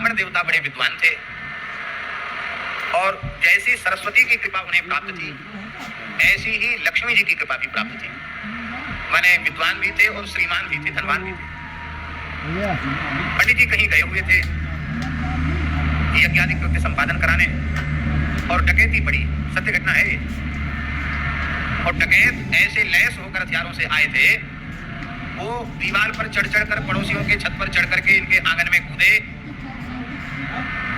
रावण देवता बड़े विद्वान थे और जैसी सरस्वती की कृपा उन्हें प्राप्त थी ऐसी ही लक्ष्मी जी की कृपा भी प्राप्त थी। माने विद्वान भी थे और श्रीमान भी थे, धनवान भी थे। पंडित जी कहीं गए हुए थे यज्ञादि कृत्य संपादन कराने और डकैती पड़ी, सत्य घटना है। और डकैत ऐसे लैस होकर हथियारों से आए थे, वो दीवार पर चढ़ चढ़कर पड़ोसियों के छत पर चढ़ करके इनके आंगन में कूदे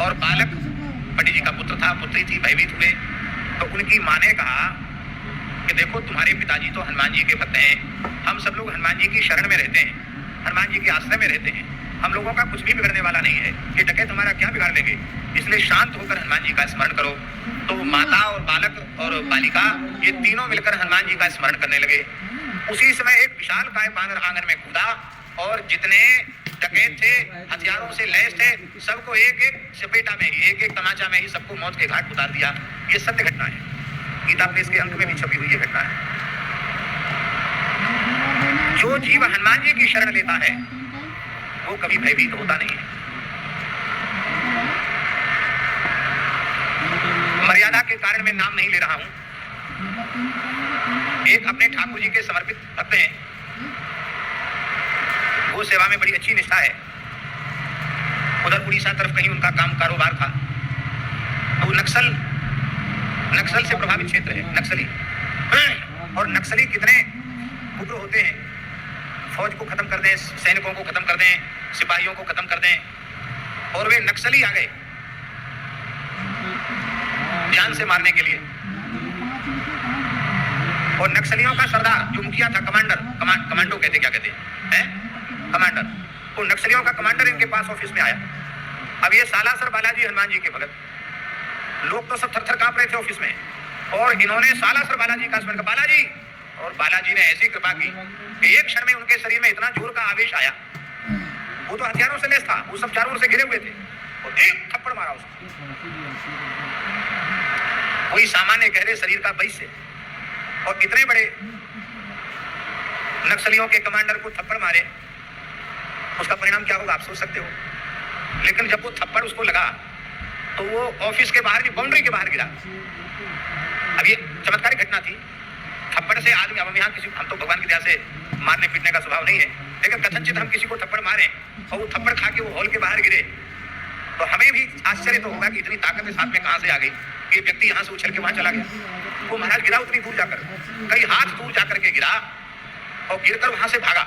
और बालक पंडित जी का पुत्र था, पुत्री थी, भयभीत हुए। तो उनकी मां ने कहा कि देखो तुम्हारे पिताजी तो हनुमान जी के भक्त हैं, हम सब लोग हनुमान जी की शरण में रहते हैं, हनुमान जी के आश्रय में रहते हैं, हम लोगों का कुछ भी बिगड़ने वाला नहीं है, ये डकैत तुम्हारा क्या बिगाड़ लेंगे, इसलिए शांत होकर हनुमान जी का स्मरण करो। तो माता और बालक और बालिका ये तीनों मिलकर हनुमान जी का स्मरण करने लगे। उसी समय एक विशाल काय बानर आंगन में कूदा और जितने डकैत थे, हथियारों से लैस थे, सबको एक एक चपेटा में ही, एक एक तमाचा में ही सबको मौत के घाट उतार दिया। ये सत्य घटना है, गीता प्रेस के अंक में भी छपी हुई ये घटना है। जो जीव हनुमान जी की शरण लेता है वो कभी भयभीत होता नहीं है। मर्यादा के कारण मैं नाम नहीं ले रहा हूं। एक अपने ठाकुर जी के समर्पित भक्त हैं, वो सेवा में बड़ी अच्छी निष्ठा है। उधर उड़ीसा तरफ कहीं उनका काम कारोबार था। तो नक्सल से प्रभावित क्षेत्र है, नक्सली। और नक्सली कितने उग्र होते हैं, फौज को खत्म कर दें, सैनिकों को खत्म कर दें, सिपाहियों को खत्म कर दें। और वे नक्सली आ गए जान से मारने के लिए। और नक्सलियों का सरदार जो मुखिया था, कमांडो कहते, क्या कहते हैं, कमांडर, तो नक्सलियों का कमांडर इनके पास ऑफिस में आया। अब ये सालासर बालाजी हनुमान जी के भगत, लोग तो सब थर-थर कांप रहे थे ऑफिस में, और इन्होंने सालासर बालाजी का स्मरण, बालाजी, और बालाजी ने ऐसी कृपा की कि एक क्षण में उनके शरीर में इतना जोर का आवेश आया। वो तो हथियारों से लैस था, वो सब चारों ओर से घिरे हुए थे, और एक थप्पड़ मारा उसको। कोई सामान्य गहरे शरीर का बहिष से, और इतने बड़े नक्सलियों के कमांडर को थप्पड़ मारे, उसका परिणाम क्या होगा आप सोच सकते हो। लेकिन जब वो थप्पड़ उसको लगा तो वो ऑफिस के बाहर, बाउंड्री के बाहर गिरा। अब ये चमत्कारी घटना थी। थप्पड़ से आदमी, अब हम तो भगवान की दया से मारने पीटने का स्वभाव नहीं है, लेकिन कथनचित हम किसी को थप्पड़ मारे और वो थप्पड़ खा के वो हॉल के बाहर गिरे, तो हमें भी आश्चर्य तो होगा कि इतनी ताकत इस हाथ में कहां से आ गई कि व्यक्ति यहां से उछल के वहां चला गया। वो महाराज गिरा उतनी दूर जाकर, कई हाथ दूर जाकर के गिरा और गिरकर वहां से भागा।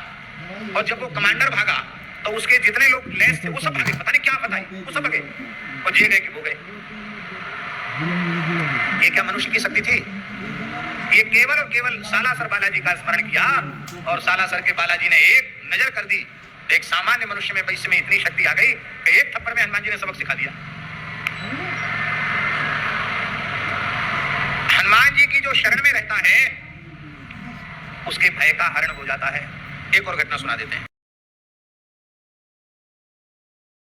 और जब वो कमांडर भागा तो उसके जितने लोग लैस थे वो सब भागे, पता नहीं क्या बताई, वो सब भागे और जे गए कि वो गए। ये क्या मनुष्य की शक्ति थी? ये केवल और केवल सालासर बालाजी का स्मरण किया और सालासर के बालाजी ने एक नजर कर दी। एक सामान्य मनुष्य में वैश्य में इतनी शक्ति आ गई कि एक थप्पड़ में हनुमान जी ने सबक सिखा दिया। हनुमान जी की जो शरण में रहता है उसके भय का हरण हो जाता है। एक और घटना सुना देते हैं।